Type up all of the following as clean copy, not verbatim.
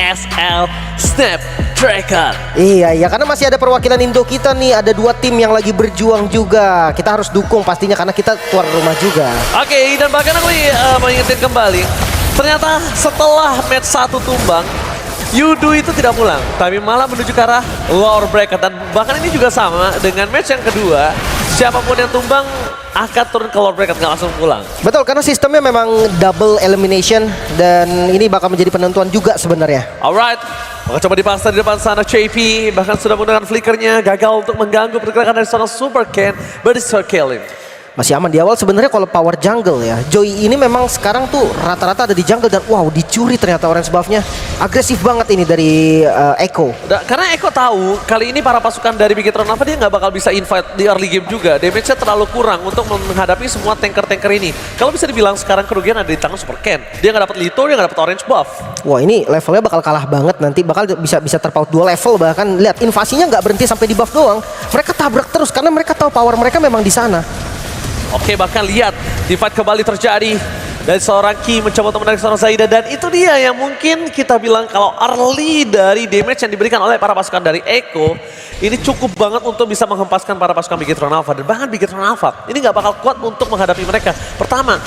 SL Snapdragon. Iya, karena masih ada perwakilan Indo kita nih, ada 2 tim yang lagi berjuang juga. Kita harus dukung pastinya karena kita tuan rumah juga. Oke, dan bahkan aku mengingatkan kembali, ternyata setelah match 1 tumbang, Yudu itu tidak pulang, tapi malah menuju ke arah lower bracket. Dan bahkan ini juga sama dengan match yang kedua, siapapun yang tumbang akan turun ke lower bracket, nggak langsung pulang. Betul, karena sistemnya memang double elimination dan ini bakal menjadi penentuan juga sebenarnya. Alright, maka coba dipaksa di depan sana JP, bahkan sudah menggunakan flickernya, gagal untuk mengganggu pergerakan dari seorang Super Ken, but it's killing. Masih aman di awal sebenarnya kalau power jungle ya. Joey ini memang sekarang tuh rata-rata ada di jungle dan wow, dicuri ternyata orange buff-nya. Agresif banget ini dari Echo. Karena Echo tahu kali ini para pasukan dari Bigetron Alpha dia nggak bakal bisa invite di early game juga. Damage-nya terlalu kurang untuk menghadapi semua tanker-tanker ini. Kalau bisa dibilang sekarang kerugian ada di tangan Super Ken. Dia nggak dapat Lito, dia nggak dapat orange buff. Wah, ini levelnya bakal kalah banget nanti, bakal bisa terpaut 2 level bahkan. Lihat invasinya nggak berhenti sampai di buff doang. Mereka tabrak terus karena mereka tahu power mereka memang di sana. Oke, bahkan lihat divide kembali terjadi dari seorang Ki mencoba untuk menarik seorang Zaida, dan itu dia yang mungkin kita bilang kalau early dari damage yang diberikan oleh para pasukan dari Echo ini cukup banget untuk bisa menghempaskan para pasukan Bigetron Alpha. Dan bahkan Bigetron Alpha ini nggak bakal kuat untuk menghadapi mereka. Pertama,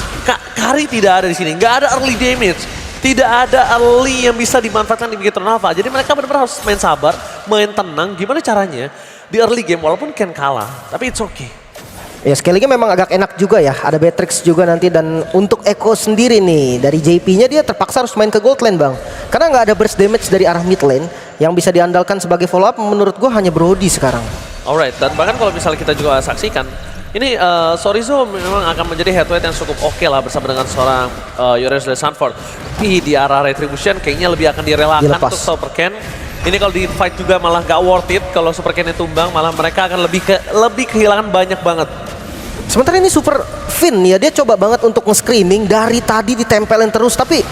Kari tidak ada di sini, nggak ada early damage, tidak ada early yang bisa dimanfaatkan di Bigetron Alpha. Jadi mereka benar-benar harus main sabar, main tenang. Gimana caranya di early game walaupun Ken kalah, tapi it's okay. Ya, sekali lagi memang agak enak juga ya, ada Beatrix juga nanti. Dan untuk Echo sendiri nih, dari JP-nya dia terpaksa harus main ke gold lane bang. Karena nggak ada burst damage dari arah mid lane yang bisa diandalkan sebagai follow up, menurut gue hanya Brody sekarang. Alright, dan bahkan kalau misalnya kita juga saksikan, ini Sorizo memang akan menjadi head to head yang cukup oke lah bersama dengan seorang Yorius Le Sanford. Tapi di arah Retribution kayaknya lebih akan direlakan untuk Super Ken. Ini kalau di fight juga malah gak worth it kalau Super Ken tumbang, malah mereka akan lebih kehilangan banyak banget. Sementara ini Super Finn ya, dia coba banget untuk nge-screaming dari tadi ditempelin terus, tapi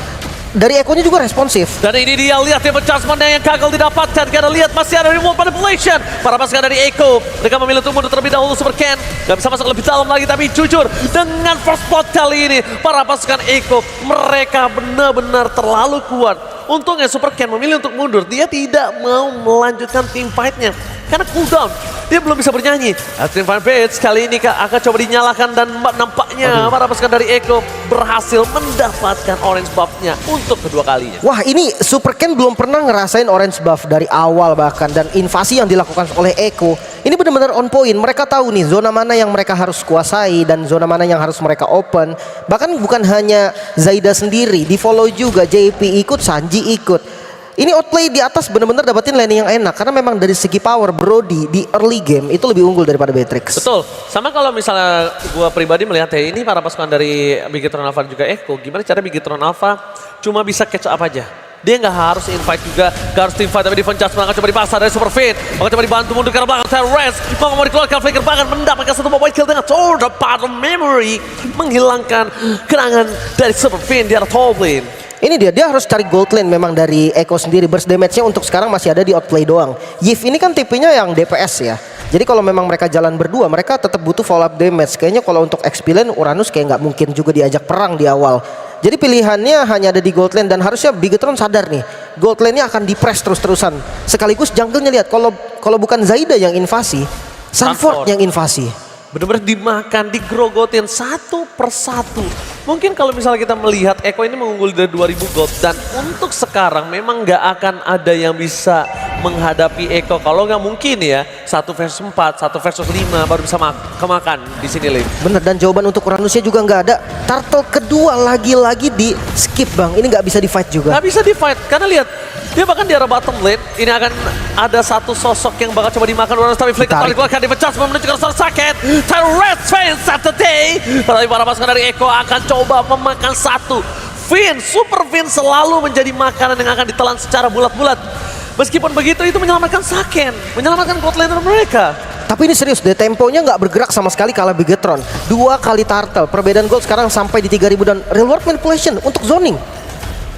dari Echo-nya juga responsif. Dan ini dia, lihat tim adjustment yang gagal didapatkan. Karena lihat masih ada remote manipulation. Para pasukan dari Echo, mereka memilih untuk mundur terlebih dahulu. Super Ken gak bisa masuk lebih dalam lagi, tapi jujur dengan first blood kali ini para pasukan Echo mereka benar-benar terlalu kuat. Untungnya Super Ken memilih untuk mundur, dia tidak mau melanjutkan team fight-nya karena cooldown. Dia belum bisa bernyanyi. Team Fight Bates kali ini akan coba dinyalakan dan nampaknya para pasukan dari Echo berhasil mendapatkan orange buff-nya untuk kedua kalinya. Wah, ini Super Ken belum pernah ngerasain orange buff dari awal bahkan, dan invasi yang dilakukan oleh Echo ini benar-benar on point. Mereka tahu nih zona mana yang mereka harus kuasai dan zona mana yang harus mereka open. Bahkan bukan hanya Zaida sendiri, di follow juga JP ikut, Sanji ikut. Ini outplay di atas benar-benar dapetin laning yang enak karena memang dari segi power Brody di early game itu lebih unggul daripada Beatrix. Betul. Sama kalau misalnya gue pribadi melihat ya, ini para pasukan dari Bigetron Alpha juga Echo, gimana cara Bigetron Alpha cuma bisa catch up aja. Dia nggak harus invite juga, nggak harus team fight, tapi defense akan coba dipaksa dari Super Fit. Akan coba dibantu mundur ke belakang Terrence. Mau dikeluarkan flicker, bahkan mendapatkan satu white kill dengan Sword of Battle Memory. Menghilangkan kenangan dari Super Fit di arah top lane. Ini dia harus cari gold lane memang dari Echo sendiri. Burst damage-nya untuk sekarang masih ada di outplay doang. Yif ini kan tipenya yang DPS ya. Jadi kalau memang mereka jalan berdua, mereka tetap butuh follow up damage. Kayaknya kalau untuk XP lane, Uranus kayak nggak mungkin juga diajak perang di awal. Jadi pilihannya hanya ada di gold lane dan harusnya Bigetron sadar nih, gold lane-nya akan di-press terus-terusan. Sekaligus jungle-nya lihat, kalau bukan Zaida yang invasi, Sanford yang invasi. Benar-benar dimakan, digrogotin satu persatu. Mungkin kalau misalnya kita melihat Echo ini mengunggul dari 2000 gold, dan untuk sekarang memang nggak akan ada yang bisa menghadapi Echo. Kalau nggak mungkin ya 1 versus 4, 1 versus 5 baru bisa kemakan di sini Lim. Bener, dan jawaban untuk Uranusnya juga nggak ada. Turtle kedua lagi-lagi di skip bang, ini nggak bisa di fight juga. Nggak bisa di fight karena lihat dia bahkan di arah bottom lane ini akan ada satu sosok yang bakal coba dimakan Uranus, tapi flick kali keluarkan di pecah menunjukkan seorang sakit. Terrence Finn Saturday, tapi para pasukan dari Echo akan coba memakan satu. Finn, Super Finn selalu menjadi makanan yang akan ditelan secara bulat-bulat. Meskipun begitu itu menyelamatkan Saken, menyelamatkan bot laner mereka. Tapi ini serius deh, temponya nggak bergerak sama sekali kalah Bigetron. 2 kali turtle, perbedaan gold sekarang sampai di 3000 dan reward manipulation untuk zoning.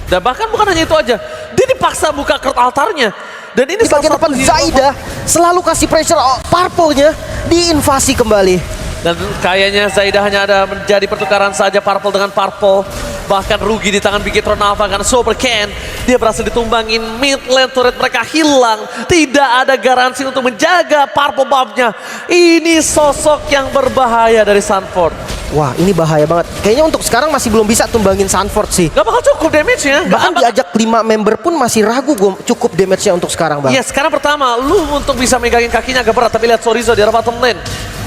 Dan bahkan bukan hanya itu aja, dia dipaksa buka card altarnya. Dan ini di bagian depan Zaida selalu kasih pressure purple-nya, diinvasi kembali. Dan kayaknya Zaida hanya ada menjadi pertukaran saja purple dengan purple. bahkan rugi di tangan Bigetron Alpha karena Super Ken dia berhasil ditumbangin, mid lane turret mereka hilang, tidak ada garansi untuk menjaga purple buff-nya. Ini sosok yang berbahaya dari Sanford. Wah, ini bahaya banget. Kayaknya untuk sekarang masih belum bisa tumbangin Sanford sih. Gak bakal cukup damage-nya. Bahkan diajak 5 member pun masih ragu gue cukup damage-nya untuk sekarang, Bang. Iya, sekarang pertama, lu untuk bisa megangin kakinya agak berat. Tapi lihat Sorizo di arah bottom lane.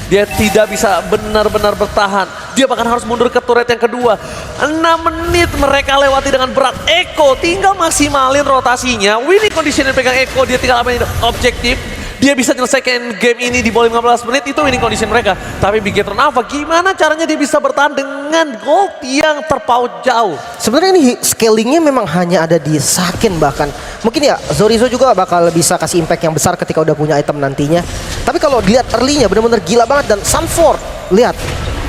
Dia tidak bisa benar-benar bertahan. Dia bahkan harus mundur ke turret yang kedua. 6 menit mereka lewati dengan berat. Eko tinggal maksimalin rotasinya. Winning condition yang pegang Eko, dia tinggal amanin objektif. Dia bisa nyelesaikan game ini di bawah 15 menit, itu winning condition mereka. Tapi Bigetron Alpha, gimana caranya dia bisa bertahan dengan gold yang terpaut jauh? Sebenarnya ini scalingnya memang hanya ada di Saken bahkan. Mungkin ya Sorizo juga bakal bisa kasih impact yang besar ketika udah punya item nantinya. Tapi kalau dilihat early-nya benar-benar gila banget. Dan Sanford, lihat,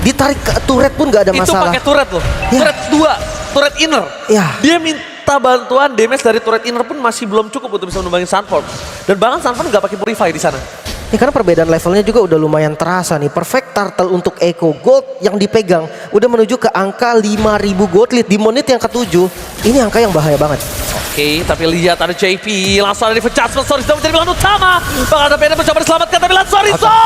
ditarik ke turret pun gak ada masalah. Itu pakai turret loh, Ya. turret 2, turret inner. Ya. Dia minta bantuan, damage dari turret inner pun masih belum cukup untuk bisa menumbangin Sanford. Dan bahkan Sanford nggak pakai purify di sana. Ya karena perbedaan levelnya juga udah lumayan terasa nih. Perfect turtle untuk Eko, gold yang dipegang udah menuju ke angka 5.000 gold lead di menit yang ke-7. Ini angka yang bahaya banget. Oke, tapi lihat ada JP, langsung ada di adjustment, Sorizo menjadi pilihan utama. Bakal ada Bennett mencoba diselamatkan, tapi lihat Sorizo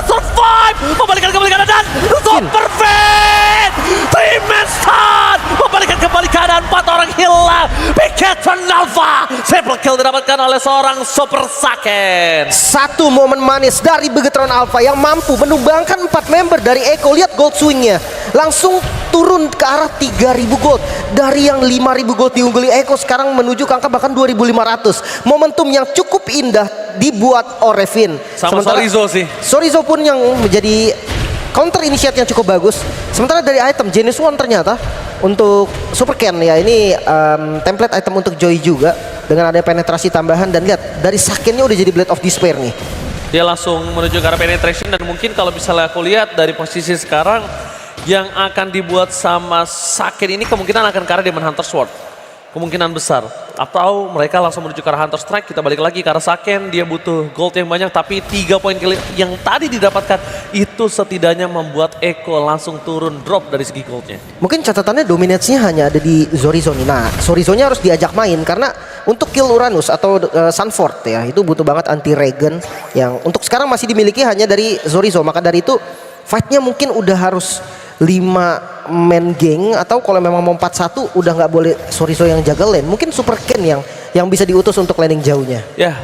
survive, membalikan kembali kanan dan super fit, 3-man stun, membalikan kembali keadaan, 4 orang hilang. Bigetron Alpha, triple kill didapatkan oleh seorang Super Saken. Satu momen manis dari Bigetron Alpha yang mampu menumbangkan 4 member dari Eko. Lihat gold swingnya, langsung turun ke arah 3.000 gold. Dari yang 5.000 gold diungguli Eko, sekarang menuju ke angka bahkan 2.500. Momentum yang cukup indah dibuat Orevin. Sama Sorizo sih. Sorizo pun yang menjadi counter initiate yang cukup bagus. Sementara dari item Genesis One ternyata untuk Super Ken ya, ini template item untuk Joy juga dengan ada penetrasi tambahan. Dan lihat dari Sakennya udah jadi Blade of Despair nih. Dia langsung menuju ke arah penetration, dan mungkin kalau misalnya aku lihat dari posisi sekarang yang akan dibuat sama Saken ini kemungkinan akan ke arah Demon Hunter Sword. Kemungkinan besar. Atau mereka langsung menuju ke arah Hunter Strike. Kita balik lagi ke arah Saken, dia butuh gold yang banyak, tapi 3 poin kill yang tadi didapatkan itu setidaknya membuat Eko langsung turun drop dari segi goldnya. Mungkin catatannya dominasinya hanya ada di Sorizo nih. Nah, Sorizonya harus diajak main karena untuk kill Uranus atau Sanford ya, itu butuh banget anti regen yang untuk sekarang masih dimiliki hanya dari Sorizo. Maka dari itu fightnya mungkin udah harus 5 man gang, atau kalau memang mau 4-1 udah nggak boleh Sorizo yang jaga lane. Mungkin Super Ken yang bisa diutus untuk laning jauhnya. Ya,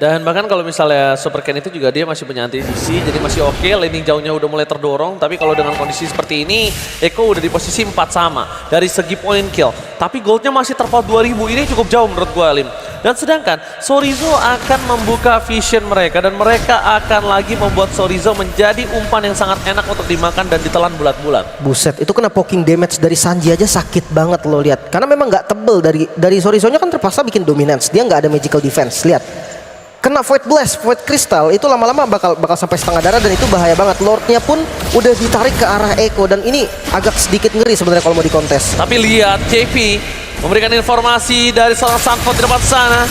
dan bahkan kalau misalnya Super Ken itu juga dia masih punya anti DC, jadi masih oke, laning jauhnya udah mulai terdorong. Tapi kalau dengan kondisi seperti ini, Eko udah di posisi 4 sama dari segi point kill. Tapi goldnya masih terpaut 2000, ini cukup jauh menurut gue, Lim. Dan sedangkan Sorizo akan membuka vision mereka, dan mereka akan lagi membuat Sorizo menjadi umpan yang sangat enak untuk dimakan dan ditelan bulat-bulat. Buset, itu kena poking damage dari Sanji aja sakit banget lo lihat. Karena memang nggak tebel dari Sorizonya kan terpaksa bikin dominance. Dia nggak ada magical defense. Lihat. Kena Void Blast, Void Crystal itu lama-lama bakal sampai setengah darah, dan itu bahaya banget. Lordnya pun udah ditarik ke arah Eko, dan ini agak sedikit ngeri sebenarnya kalau mau dikontes. Tapi lihat JP memberikan informasi dari seorang Sanford di depan sana.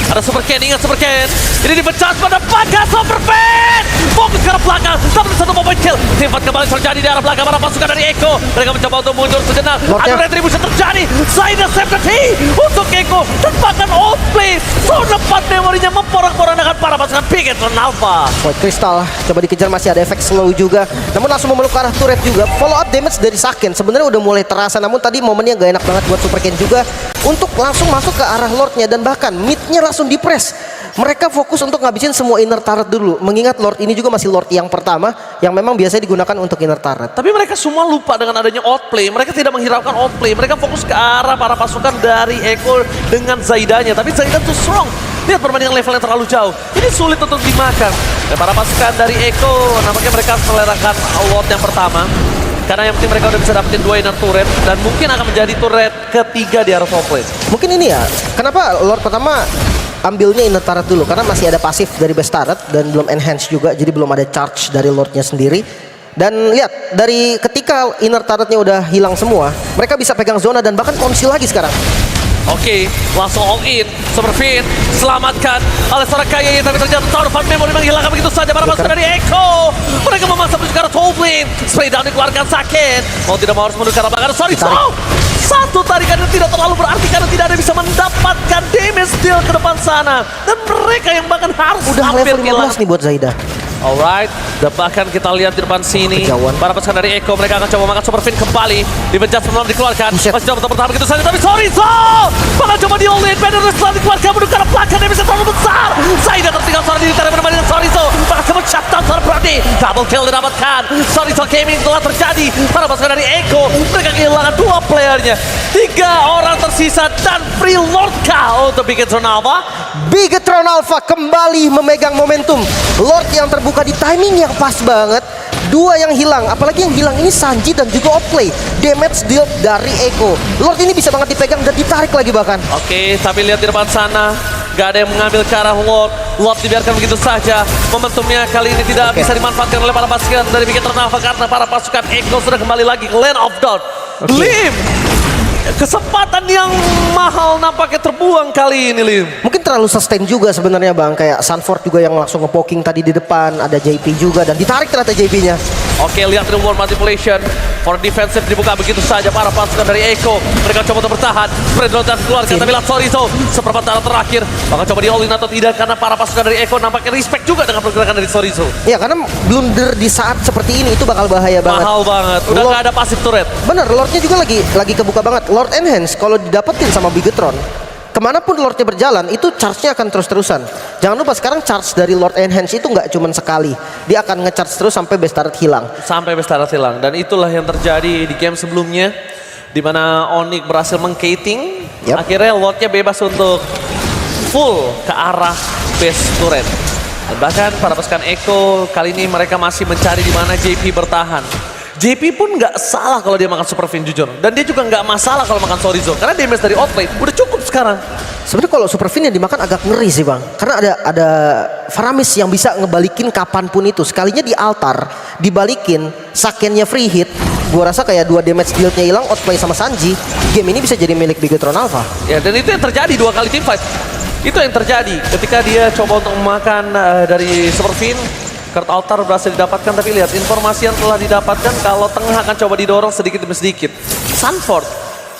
Ada Super Ken, ingat Super Ken. Ini dipecah pada belakang Super Ken. Fokus ke arah belakang, tapi satu momen kill. Timpat kembali terjadi di arah belakang para pasukan dari Eko. Mereka mencoba untuk mundur sejenak. Ada retribution terjadi. Side safety untuk Eko. Dan bahkan outplay. Zona 4 memorinya memporak-porandakan para pasukan Bigetron Alpha. Void Crystal coba dikejar, masih ada efek slow juga. Namun langsung memeluk ke arah turret juga. Follow up damage dari Saken sebenarnya udah mulai terasa. Namun tadi momennya gak enak banget buat Super Ken juga untuk langsung masuk ke arah Lordnya, dan bahkan midnya langsung dipres. Mereka fokus untuk ngabisin semua inner turret dulu, mengingat Lord ini juga masih Lord yang pertama yang memang biasanya digunakan untuk inner turret. Tapi mereka semua lupa dengan adanya outplay. Mereka tidak menghiraukan outplay. Mereka fokus ke arah para pasukan dari Eko dengan Zaidanya. Tapi Zaidan too strong. Lihat perbandingan level yang terlalu jauh. Ini sulit untuk dimakan. Dan para pasukan dari Eko, nampaknya mereka selerakan Lord yang pertama. Karena yang penting mereka udah bisa dapetin 2 inner turret, dan mungkin akan menjadi turret ketiga di arah top lane. Mungkin ini ya, kenapa Lord pertama ambilnya inner turret dulu, karena masih ada pasif dari base turret dan belum enhance juga, jadi belum ada charge dari Lordnya sendiri. Dan lihat, dari ketika inner turretnya udah hilang semua, mereka bisa pegang zona dan bahkan konsil lagi sekarang. Oke, langsung all in. Superfin selamatkan oleh seorang Kaya, tapi ternyata Tower of Memory menghilangkan begitu saja para pasukan dari Echo. Mereka memasang menuju ke arah top lane. Spray down dikeluarkan Saken. Mau tidak mau harus menuju ke arah belakang. Sorry, satu tarikan yang tidak terlalu berarti karena tidak ada yang bisa mendapatkan damage deal ke depan sana. Dan mereka yang bahkan harus Udah hampir level 15 nih buat Zaida. Alright, dan bahkan kita lihat di depan sini Kejauhan. para pasukan dari Echo, mereka akan coba makan Superfin kembali. Di-adjust sebelum dikeluarkan. Buset. Masih coba bertahan begitu saja, tapi sorry, bakal coba di-all-in. Banner setelah dikeluarkan menuju ke arah belakang, dia bisa terlalu besar. Zaida tertinggal seorang diri dari berbanding dengan Sorizo. Bakal coba shutdown seorang berarti. Double kill didapatkan. Sorizo gaming telah terjadi. Para pasukan dari Echo, mereka kehilangan 2 playernya. 3 orang tersisa dan Free Lordka untuk Bigetron Alpha. Bigetron Alpha kembali memegang momentum. Lord yang terbuka di timing yang pas banget. 2 yang hilang, apalagi yang hilang ini Sanji dan juga Outplay. Damage deal dari Echo. Lord ini bisa banget dipegang dan ditarik lagi bahkan. Oke, tapi lihat di depan sana, gak ada yang mengambil ke arah Lord. Lord dibiarkan begitu saja. Momentumnya kali ini tidak bisa dimanfaatkan oleh para pasukan dari Bigetron Alpha karena para pasukan Echo sudah kembali lagi ke Land of Dawn. Lim, kesempatan yang mahal nampaknya terbuang kali ini, Lim. Mungkin terlalu sustain juga sebenarnya Bang. Kayak Sanford juga yang langsung nge-poking tadi di depan. Ada JP juga dan ditarik ternyata JP-nya. Oke, lihat reward manipulation. For defensive dibuka begitu saja para pasukan dari Echo. Mereka coba untuk bertahan. Spread dan keluarkan. Tapi lihat Sorizo. Seperempat tahun terakhir. Bakal coba di all-in atau tidak. Karena para pasukan dari Echo nampaknya respect juga dengan pergerakan dari Sorizo. Ya karena blunder di saat seperti ini itu bakal bahaya banget. Mahal banget. Udah Lord- gak ada passive turret. Bener, Lordnya juga lagi kebuka banget. Lord Enhance kalau didapetin sama Bigetron, kemanapun Lordnya berjalan itu charge-nya akan terus-terusan. Jangan lupa sekarang charge dari Lord Enhance itu nggak cuma sekali, dia akan nge-charge terus sampai base turret hilang. Sampai Bestara hilang. Dan itulah yang terjadi di game sebelumnya. Di mana Onyx berhasil meng-cating. Yap. Akhirnya Lordnya bebas untuk full ke arah base turret. Dan bahkan para pasukan Echo kali ini mereka masih mencari di mana JP bertahan. JP pun nggak salah kalau dia makan Superfin jujur. Dan dia juga nggak masalah kalau makan Sorizo. Karena damage dari Outplay udah cukup sekarang. Sebenarnya kalau Superfin yang dimakan agak ngeri sih Bang, karena ada Faramis yang bisa ngebalikin kapanpun itu. Sekalinya di altar dibalikin, Sakennya free hit. Gua rasa kayak 2 damage build-nya hilang, Outplay sama Sanji, game ini bisa jadi milik Bigetron Alpha. Ya, dan itu yang terjadi 2 kali team fight. Itu yang terjadi ketika dia coba untuk memakan dari Superfin. Kurt Altar berhasil didapatkan, tapi lihat informasi yang telah didapatkan kalau tengah akan coba didorong sedikit demi sedikit. Sanford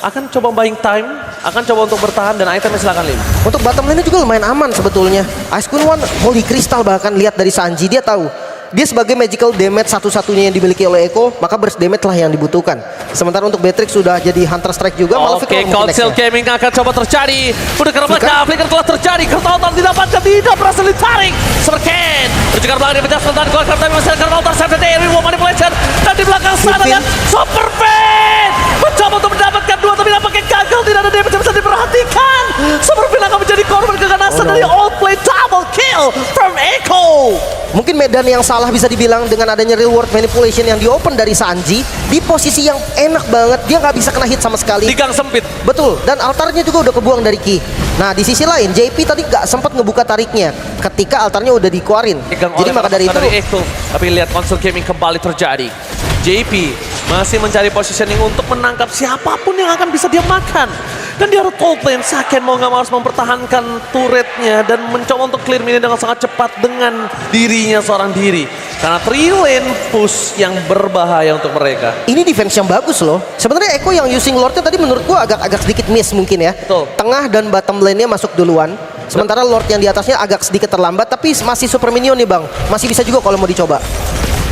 akan coba buying time, akan coba untuk bertahan dan itemnya silakan Lim. Untuk bottom lane juga lumayan aman sebetulnya. Ice Queen One, Holy Crystal bahkan lihat dari Sanji, dia tahu. Dia sebagai magical damage satu-satunya yang dimiliki oleh Echo, maka burst damage lah yang dibutuhkan. Sementara untuk Beatrix sudah jadi Hunter Strike juga. Malefic Oke, mungkin Council nextnya. Gaming akan coba terjadi. Udah ke belakang, flicker telah terjadi. Kertautan didapatkan, tidak berhasil ditarik. Supercan, berjekar belakang di pecah sebentar. Keluar tapi masih ada Kertautan, save day, reward manipulation. Dan di belakang sana Flipping. kan Superfin mencoba untuk mendapatkan 2, tapi nampaknya gagal. Tidak ada damage yang bisa diperhatikan. Superfin akan menjadi korban keganasan dari Outplay. Double kill from Echo. Mungkin medan yang salah bisa dibilang dengan adanya reward manipulation yang diopen dari Sanji di posisi yang enak banget, dia nggak bisa kena hit sama sekali. Di gang sempit. Betul, dan altarnya juga udah kebuang dari Ki. Nah di sisi lain JP tadi nggak sempat ngebuka tariknya ketika altarnya udah dikeluarin. Digang Jadi oleh maka dari itu Echo. Tapi lihat Console Gaming kembali terjadi. JP masih mencari positioning untuk menangkap siapapun yang akan bisa dia makan. Dan dia harus top lane. Saken mau nggak mau harus mempertahankan turretnya dan mencoba untuk clear minion dengan sangat cepat dengan dirinya seorang diri. Karena 3 lane push yang berbahaya untuk mereka. ini defense yang bagus loh. Sebenarnya Echo yang using Lordnya tadi menurut gua agak sedikit miss mungkin ya. Betul. Tengah dan bottom lane-nya masuk duluan. Sementara Lord yang di atasnya agak sedikit terlambat, tapi masih super minion nih Bang. Masih bisa juga kalau mau dicoba.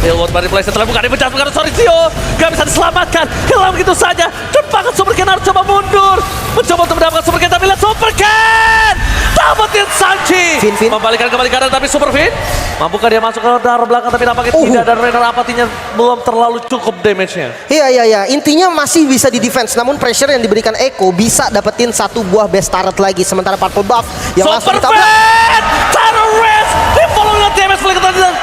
Reward manipulation telah bukan dipecah karena Sorizo gak bisa diselamatkan. Hilang begitu saja. Dan bahkan Supercan harus coba mundur. Mencoba untuk mendapatkan Supercan, tapi lihat Supercan dapetin Sanji. Fin. Membalikan kembali kanan, tapi Superfin mampukah dia masuk ke darah belakang, tapi nampaknya tidak. Dan Rainer apatinya belum terlalu cukup damage-nya. Iya. Intinya masih bisa di defense. Namun pressure yang diberikan Echo bisa dapetin 1 buah best turret lagi. Sementara purple buff yang langsung ditabrak. Superfin terrorist di follow dengan damage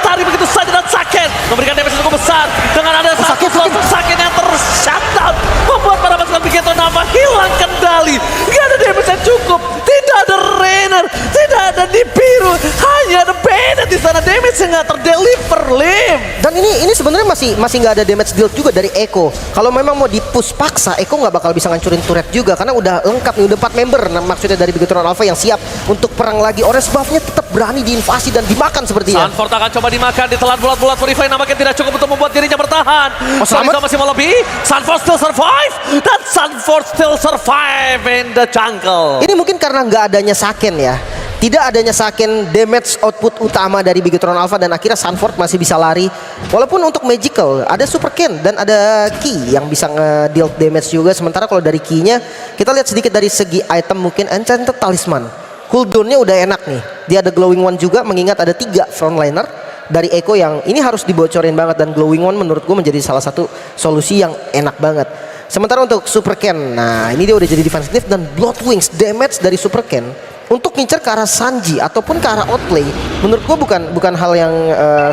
tarik begitu saja dan Saken memberikan damage yang cukup besar dengan ada satu Saken yang ter-shutdown membuat para pasukan Bigetron Alpha hilang kendali. Gak ada damage yang cukup, tidak ada Rainer, tidak ada Nibiru, hanya ada Bennett di sana. Damage yang gak terdeliver, Lim. Dan ini sebenarnya masih nggak ada damage deal juga dari Eko. Kalau memang mau di-push paksa, Eko nggak bakal bisa ngancurin turret juga karena udah lengkap nih, udah 4 member. Nah, maksudnya dari Bigetron Alpha yang siap untuk perang lagi. Orange buff-nya tetap berani diinvasi dan dimakan sepertinya. Sanford akan coba dimakan, ditelan bulat-bulat. Purify nampaknya tidak cukup untuk membuat dirinya bertahan. Sorizo masih mau lebih. Sanford still survive. Dan Sanford still survive in the jungle. Ini mungkin karena nggak adanya Saken ya. Tidak adanya Saken damage output utama dari Bigetron Alpha dan akhirnya Sanford masih bisa lari. Walaupun untuk Magical ada Super Ken dan ada Key yang bisa nge-deal damage juga. Sementara kalau dari Key-nya kita lihat sedikit dari segi item mungkin Enchanted Talisman. Cooldown-nya udah enak nih. Dia ada Glowing One juga mengingat ada 3 frontliner dari Eko yang ini harus dibocorin banget dan Glowing One menurut gue menjadi salah satu solusi yang enak banget. Sementara untuk Super Ken, nah ini dia udah jadi defensif dan Blood Wings damage dari Super Ken untuk ngincer ke arah Sanji ataupun ke arah outplay menurut gua bukan hal yang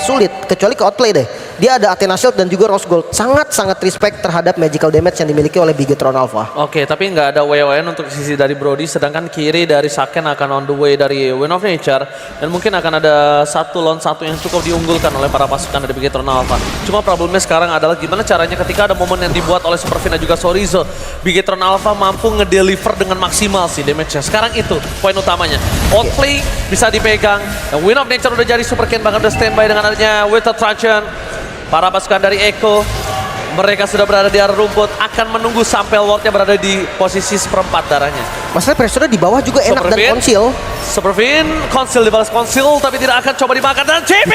sulit kecuali ke outplay deh. Dia ada Athena Shield dan juga Rose Gold. Sangat respect terhadap magical damage yang dimiliki oleh Bigetron Alpha. Oke, tapi nggak ada WON untuk sisi dari Brody, sedangkan kiri dari Saken akan on the way dari Wind of Nature dan mungkin akan ada 1 lawan 1 yang cukup diunggulkan oleh para pasukan dari Bigetron Alpha. Cuma problemnya sekarang adalah gimana caranya ketika ada momen yang dibuat oleh Superfin dan juga Sorizo, Bigetron Alpha mampu ngedeliver dengan maksimal sih damage-nya. Sekarang itu poin utamanya. Outplay bisa dipegang dan Wind of Nature udah jadi Super Ken, bahkan udah standby dengan adanya Winter Truncheon. Para pasukan dari Eko, mereka sudah berada di area rumput, akan menunggu sampai Lordnya berada di posisi seperempat darahnya. Masalah pressure di bawah juga enak dan konsil. Superfin, konsil dibalas konsil, tapi tidak akan coba dimakan. Dan JP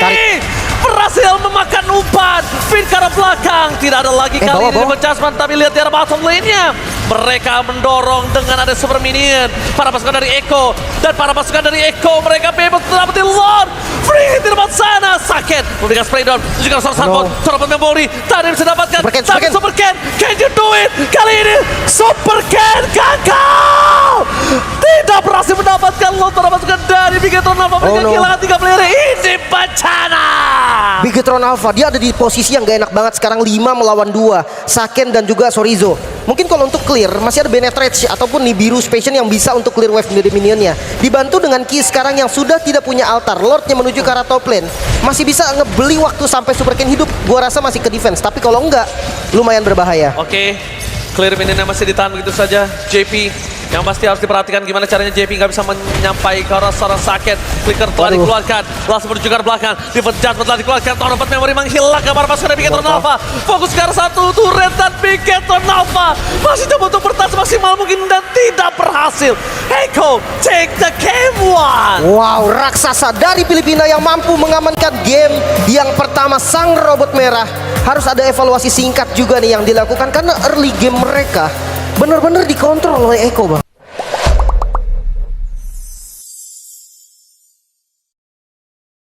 berhasil memakan umpan. Fin ke arah belakang, tidak ada lagi kali ini adjustment, tapi lihat di arah bottom lane-nya. Mereka mendorong dengan ada super minion. Para pasukan dari Eko, dan para pasukan dari Eko, mereka bebas mendapati Lord. Free di depan sana, Saken memberikan spray down, juga seorang Sanford, seorang memori, tadi bisa dapatkan, tapi Super Ken, can you do it? Kali ini Super Ken gagal, tidak berhasil mendapatkan Lord. Para pasukan dari Bigetron Alpha, mereka kehilangan 3 player. Ini bencana. Bigetron Alpha, dia ada di posisi yang gak enak banget sekarang, 5 melawan 2, Saken dan juga Sorizo. Mungkin kalau untuk clear masih ada Benetrage ataupun Nibiru Spation yang bisa untuk clear wave dari minionnya. Dibantu dengan Ki sekarang yang sudah tidak punya altar, Lordnya menuju ke arah top lane. Masih bisa ngebeli waktu sampai Super Ken hidup. Gua rasa masih ke defense, tapi kalau enggak lumayan berbahaya. Oke, clear minionnya masih ditahan begitu saja. JP yang pasti harus diperhatikan gimana caranya JP nggak bisa menyampai ke arah seorang Saken. Flicker telah dikeluarkan, langsung menuju ke arah belakang. Divert Judgment telah dikeluarkan, Tower of Memory menghilangkan para pasukan dari Bigetron Alpha. Fokus ke arah 1 turret dan Bigetron Alpha masih coba untuk bertahan semaksimal mungkin dan tidak berhasil. Eko take the game 1. Wow, raksasa dari Filipina yang mampu mengamankan game yang pertama. Sang robot merah harus ada evaluasi singkat juga nih yang dilakukan karena early game mereka benar-benar dikontrol oleh Eko, Bang.